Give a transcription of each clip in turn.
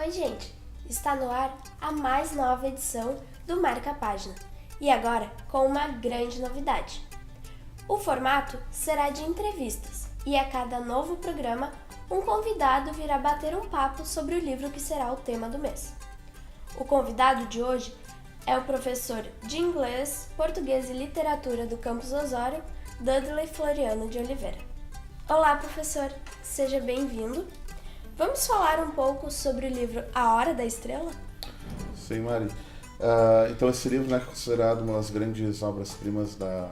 Oi, gente! Está no ar a mais nova edição do Marca Página e agora com uma grande novidade. O formato será de entrevistas e a cada novo programa um convidado virá bater um papo sobre o livro que será o tema do mês. O convidado de hoje é o professor de Inglês, Português e Literatura do Campus Osório, Dudley Floriano de Oliveira. Olá, professor! Seja bem-vindo! Vamos falar um pouco sobre o livro A Hora da Estrela? Sim, Mari. Então esse livro é considerado uma das grandes obras-primas da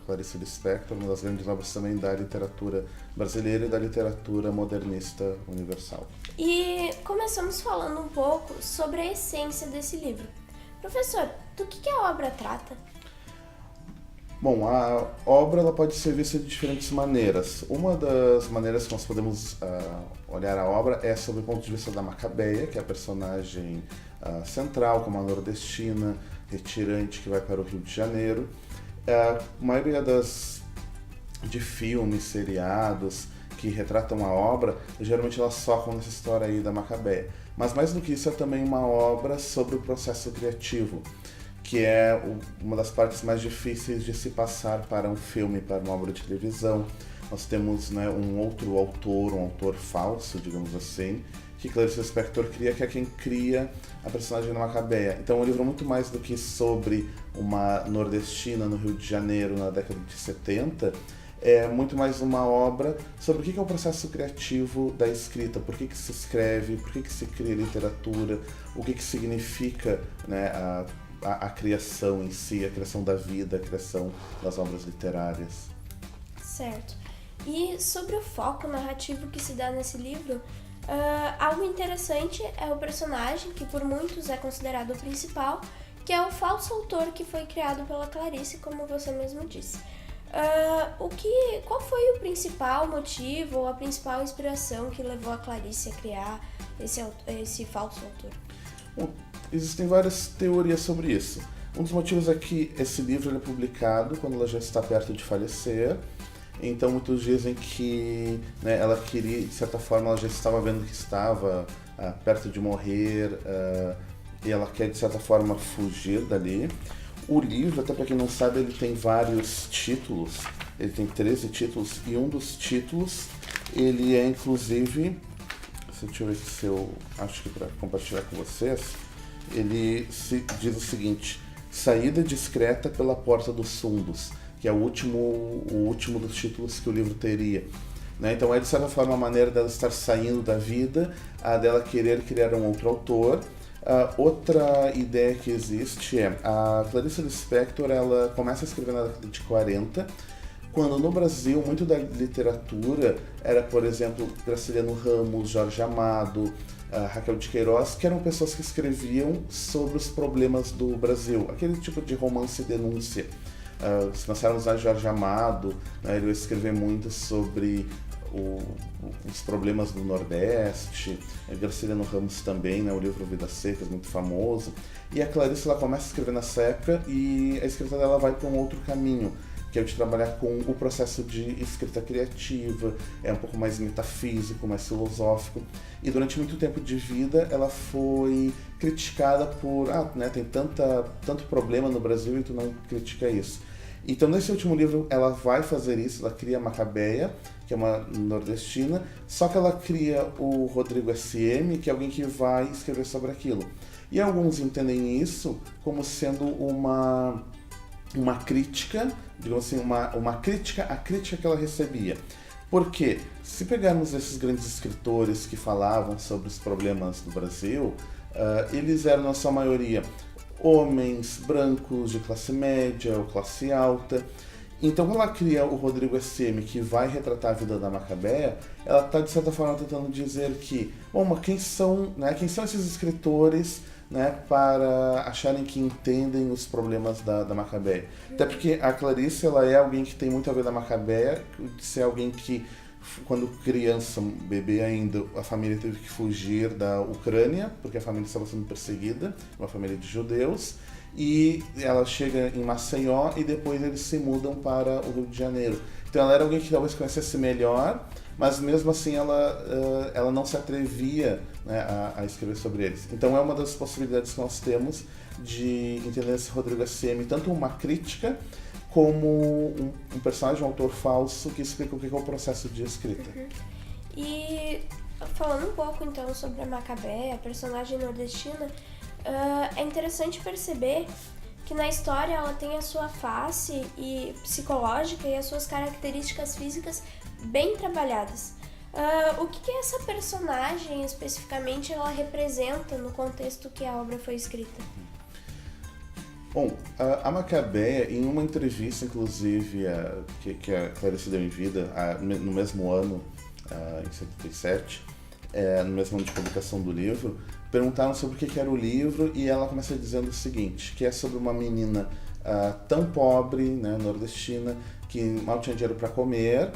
Clarice Lispector, uma das grandes obras também da literatura brasileira e da literatura modernista universal. E começamos falando um pouco sobre a essência desse livro. Professor, do que a obra trata? Bom, a obra ela pode ser vista de diferentes maneiras. Uma das maneiras que nós podemos olhar a obra é sob o ponto de vista da Macabeia, que é a personagem central, como a nordestina, retirante, que vai para o Rio de Janeiro. A maioria de filmes, seriados que retratam a obra, geralmente elas focam nessa história aí da Macabeia. Mas mais do que isso, é também uma obra sobre o processo criativo, que é uma das partes mais difíceis de se passar para um filme, para uma obra de televisão. Nós temos um outro autor, um autor falso, digamos assim, que Clarice Lispector cria, que é quem cria a personagem da Macabeia. Então o livro é muito mais do que sobre uma nordestina no Rio de Janeiro na década de 70, é muito mais uma obra sobre o que é o processo criativo da escrita, por que se escreve, por que se cria literatura, o que significa a criação em si, a criação da vida, a criação das obras literárias. Certo. E sobre o foco narrativo que se dá nesse livro, algo interessante é o personagem, que por muitos é considerado o principal, que é o falso autor que foi criado pela Clarice, como você mesmo disse. Qual foi o principal motivo ou a principal inspiração que levou a Clarice a criar esse falso autor? Bom, existem várias teorias sobre isso. Um dos motivos é que esse livro é publicado quando ela já está perto de falecer. Então muitos dizem que ela queria, de certa forma, ela já estava vendo que estava perto de morrer e ela quer, de certa forma, fugir dali. O livro, até para quem não sabe, ele tem vários títulos, ele tem 13 títulos, e um dos títulos, ele é inclusive, deixa eu ver se eu acho que para compartilhar com vocês, ele diz o seguinte: Saída discreta pela porta dos fundos, que é o último dos títulos que o livro teria. Então é, de certa forma, a maneira dela estar saindo da vida, dela querer criar um outro autor. Outra ideia que existe é a Clarice Lispector, ela começa a escrever na década de 40, quando no Brasil muito da literatura era, por exemplo, Graciliano Ramos, Jorge Amado, Raquel de Queiroz, que eram pessoas que escreviam sobre os problemas do Brasil, aquele tipo de romance denúncia. Se nós formos a Jorge Amado, ele vai escrever muito sobre os problemas do Nordeste, Graciliano Ramos também, o livro Vidas Secas, muito famoso, e a Clarice ela começa a escrever nessa época e a escrita dela vai para um outro caminho, que é o de trabalhar com o processo de escrita criativa, é um pouco mais metafísico, mais filosófico, e durante muito tempo de vida ela foi criticada por, tem tanto problema no Brasil e tu não critica isso. Então nesse último livro ela vai fazer isso, ela cria a Macabeia, que é uma nordestina, só que ela cria o Rodrigo S.M., que é alguém que vai escrever sobre aquilo. E alguns entendem isso como sendo uma crítica, digamos assim, uma crítica à crítica que ela recebia. Porque, se pegarmos esses grandes escritores que falavam sobre os problemas do Brasil, eles eram, na sua maioria, homens brancos de classe média ou classe alta. Então, quando ela cria o Rodrigo S.M., que vai retratar a vida da Macabeia, ela está, de certa forma, tentando dizer que, mas quem são esses escritores para acharem que entendem os problemas da Macabeia? Até porque a Clarice ela é alguém que tem muito a ver da Macabeia, de ser alguém que, quando criança, bebê ainda, a família teve que fugir da Ucrânia, porque a família estava sendo perseguida, uma família de judeus, e ela chega em Maceió e depois eles se mudam para o Rio de Janeiro. Então ela era alguém que talvez conhecesse melhor, mas mesmo assim ela não se atrevia, né, a escrever sobre eles. Então é uma das possibilidades que nós temos de entender esse Rodrigo S.M. tanto uma crítica como um personagem, um autor falso que explica o que é o processo de escrita. E falando um pouco então sobre a Macabeia, a personagem nordestina, é interessante perceber que na história ela tem a sua face e psicológica e as suas características físicas bem trabalhadas. O que essa personagem especificamente ela representa no contexto que a obra foi escrita? Bom, a Macabeia, em uma entrevista, inclusive, que a Clarice deu em vida, no mesmo ano, em 77, no mesmo ano de publicação do livro, perguntaram sobre o que era o livro e ela começa dizendo o seguinte, que é sobre uma menina tão pobre, né, nordestina, que mal tinha dinheiro para comer,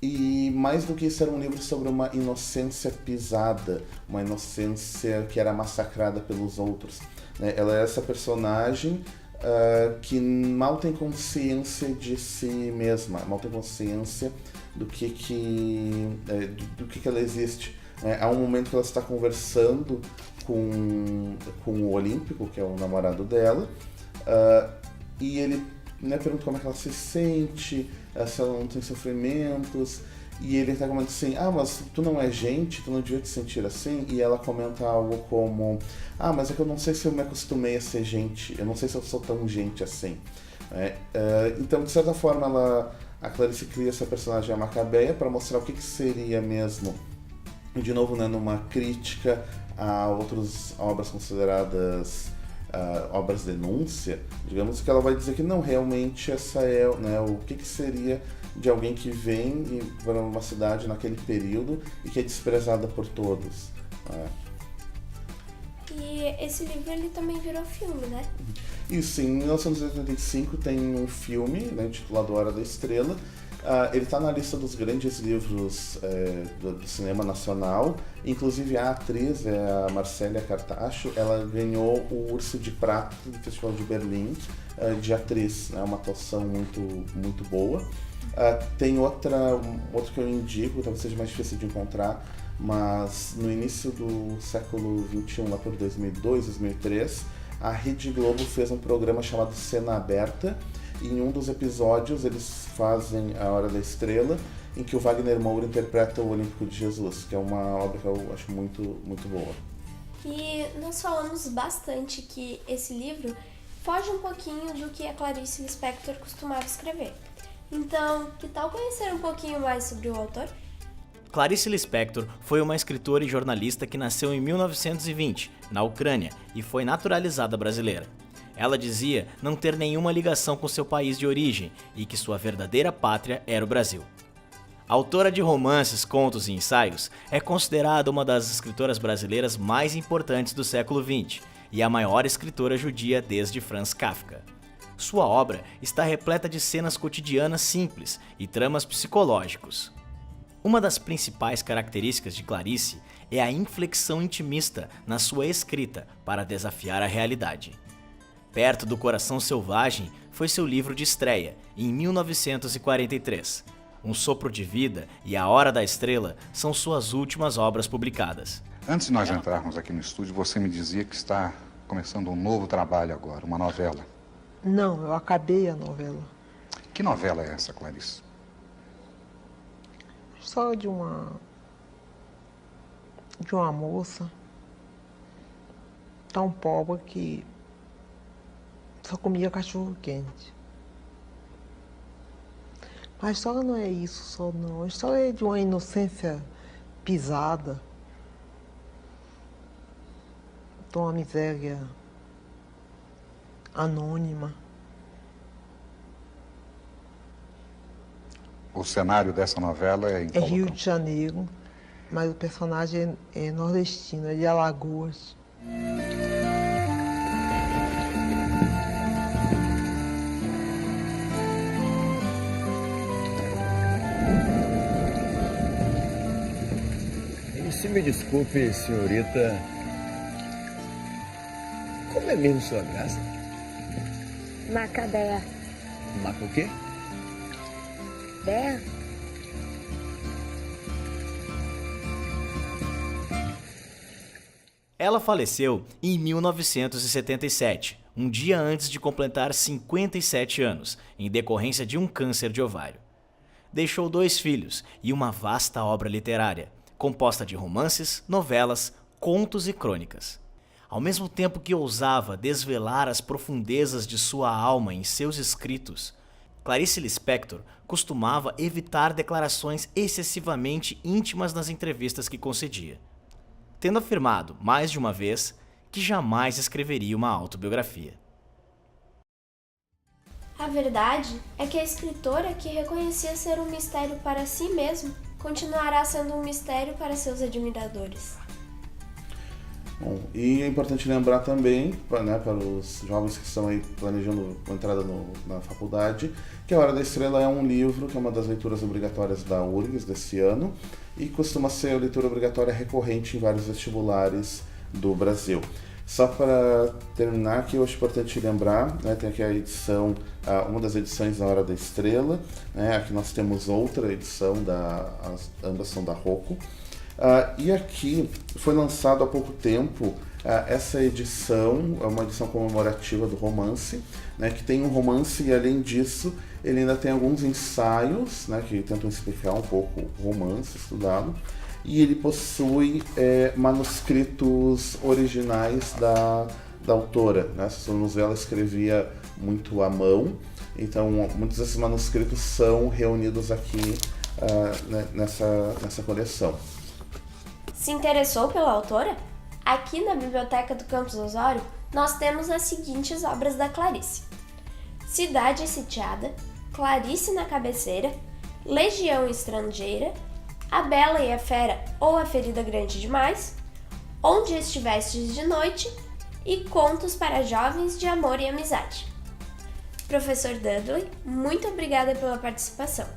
e mais do que isso era um livro sobre uma inocência pisada, uma inocência que era massacrada pelos outros. Né? Ela é essa personagem que mal tem consciência de si mesma, mal tem consciência do que ela existe. Há um momento que ela está conversando com o Olímpico, que é o namorado dela, e ele, né, pergunta como é que ela se sente, se ela não tem sofrimentos, e ele está comentando assim, mas tu não é gente, tu não devia te sentir assim, e ela comenta algo como, mas é que eu não sei se eu me acostumei a ser gente, eu não sei se eu sou tão gente assim. Então, de certa forma, a Clarice cria essa personagem, a Macabeia, para mostrar o que seria mesmo, de novo, né, numa crítica a outras obras consideradas obras denúncia, digamos, que ela vai dizer que não, realmente essa é, né, o que seria de alguém que vem para uma cidade naquele período e que é desprezada por todos. E esse livro ele também virou filme, né? Isso, em 1985 tem um filme, né, intitulado Hora da Estrela. Ele está na lista dos grandes livros do cinema nacional. Inclusive a atriz, a Marcélia Cartacho, ela ganhou o Urso de Prata do Festival de Berlim de atriz, né, uma atuação muito, muito boa. Tem outro que eu indico, talvez seja mais difícil de encontrar, mas no início do século XXI, lá por 2002, 2003, a Rede Globo fez um programa chamado Cena Aberta, e em um dos episódios eles fazem A Hora da Estrela, em que o Wagner Moura interpreta o Olímpico de Jesus, que é uma obra que eu acho muito, muito boa. E nós falamos bastante que esse livro foge um pouquinho do que a Clarice Lispector costumava escrever. Então, que tal conhecer um pouquinho mais sobre o autor? Clarice Lispector foi uma escritora e jornalista que nasceu em 1920, na Ucrânia, e foi naturalizada brasileira. Ela dizia não ter nenhuma ligação com seu país de origem e que sua verdadeira pátria era o Brasil. Autora de romances, contos e ensaios, é considerada uma das escritoras brasileiras mais importantes do século XX e a maior escritora judia desde Franz Kafka. Sua obra está repleta de cenas cotidianas simples e tramas psicológicos. Uma das principais características de Clarice é a inflexão intimista na sua escrita para desafiar a realidade. Perto do Coração Selvagem foi seu livro de estreia, em 1943. Um Sopro de Vida e A Hora da Estrela são suas últimas obras publicadas. Antes de nós entrarmos aqui no estúdio, você me dizia que está começando um novo trabalho agora, uma novela. Não, eu acabei a novela. Que novela é essa, Clarice? Só de uma moça tão pobre que só comia cachorro quente. Mas a história não é isso só, não. A história é de uma inocência pisada, de uma miséria anônima. O cenário dessa novela é em É qual Rio local? de Janeiro, mas o personagem é nordestino, é de Alagoas. Se me desculpe, senhorita, como é mesmo sua graça? Macabeia. Maca o quê? Beia? Ela faleceu em 1977, um dia antes de completar 57 anos, em decorrência de um câncer de ovário. Deixou 2 filhos e uma vasta obra literária, composta de romances, novelas, contos e crônicas. Ao mesmo tempo que ousava desvelar as profundezas de sua alma em seus escritos, Clarice Lispector costumava evitar declarações excessivamente íntimas nas entrevistas que concedia, tendo afirmado, mais de uma vez, que jamais escreveria uma autobiografia. A verdade é que a escritora, que reconhecia ser um mistério para si mesma, continuará sendo um mistério para seus admiradores. Bom, e é importante lembrar também, né, para os jovens que estão aí planejando a entrada na faculdade, que A Hora da Estrela é um livro que é uma das leituras obrigatórias da URGS desse ano e costuma ser a leitura obrigatória recorrente em vários vestibulares do Brasil. Só para terminar aqui, eu acho importante lembrar, né, tem aqui a edição, uma das edições da Hora da Estrela, né, aqui nós temos outra edição, ambas são da Rocco. E aqui foi lançado há pouco tempo essa edição, é uma edição comemorativa do romance, né, que tem um romance e, além disso, ele ainda tem alguns ensaios, né, que tentam explicar um pouco o romance estudado, e ele possui manuscritos originais da autora. Né? Essa novela escrevia muito à mão, então muitos desses manuscritos são reunidos aqui nessa coleção. Se interessou pela autora? Aqui na Biblioteca do Campus Osório, nós temos as seguintes obras da Clarice: Cidade Sitiada, Clarice na Cabeceira, Legião Estrangeira, A Bela e a Fera ou A Ferida Grande Demais, Onde Estivestes de Noite e Contos para Jovens de Amor e Amizade. Professor Dudley, muito obrigada pela participação.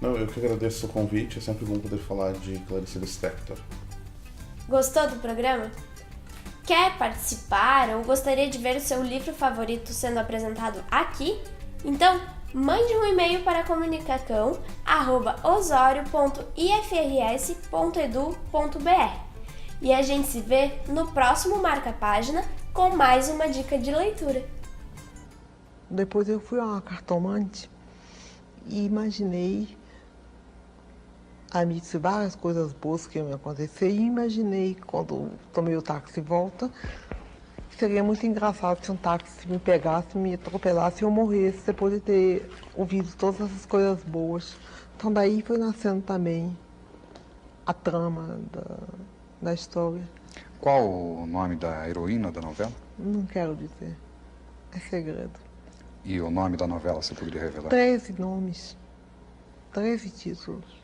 Não, eu que agradeço o convite, é sempre bom poder falar de Clarice Lispector. Gostou do programa? Quer participar ou gostaria de ver o seu livro favorito sendo apresentado aqui? Então, mande um e-mail para comunicação@osorio.ifrs.edu.br e a gente se vê no próximo Marca Página com mais uma dica de leitura. Depois eu fui a uma cartomante e imaginei várias coisas boas que iam me acontecer, e imaginei, quando tomei o táxi de volta, que seria muito engraçado se um táxi me pegasse, me atropelasse e eu morresse depois de ter ouvido todas essas coisas boas. Então daí foi nascendo também a trama da história. Qual o nome da heroína da novela? Não quero dizer, é segredo. E o nome da novela, você poderia revelar? 13 nomes, 13 títulos.